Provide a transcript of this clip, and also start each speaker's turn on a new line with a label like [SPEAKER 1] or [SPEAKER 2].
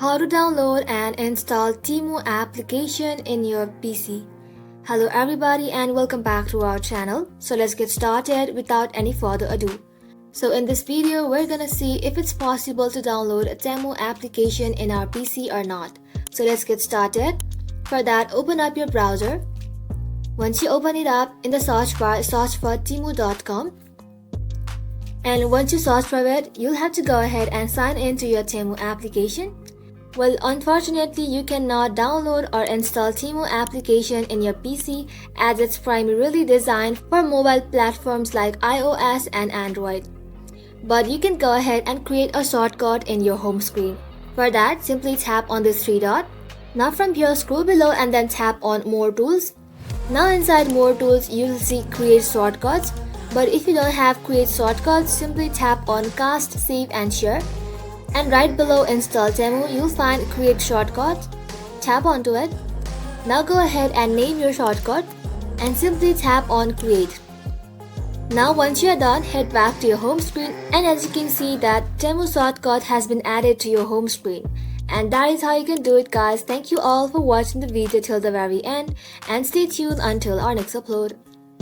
[SPEAKER 1] How to download and install Temu application in your PC. Hello everybody and welcome back to our channel. So let's get started without any further ado. So in this video we're gonna see if it's possible to download a Temu application in our PC or not. So let's get started. For that, open up your browser. Once you open it up, in the search bar search for temu.com. And once you search for it, you'll have to go ahead and sign in to your Temu application. Well, unfortunately, you cannot download or install Temu application in your PC as it's primarily designed for mobile platforms like iOS and Android. But you can go ahead and create a shortcut in your home screen. For that, simply tap on this three dot. Now from here, scroll below and then tap on More Tools. Now inside More Tools, you'll see Create Shortcuts. But if you don't have Create Shortcuts, simply tap on Cast, Save and Share. And right below Install Temu, you'll find Create Shortcut. Tap onto it. Now go ahead and name your shortcut and simply tap on Create. Now once you're done, head back to your home screen, and as you can see that Temu shortcut has been added to your home screen. And that is how you can do it, guys. Thank you all for watching the video till the very end and stay tuned until our next upload.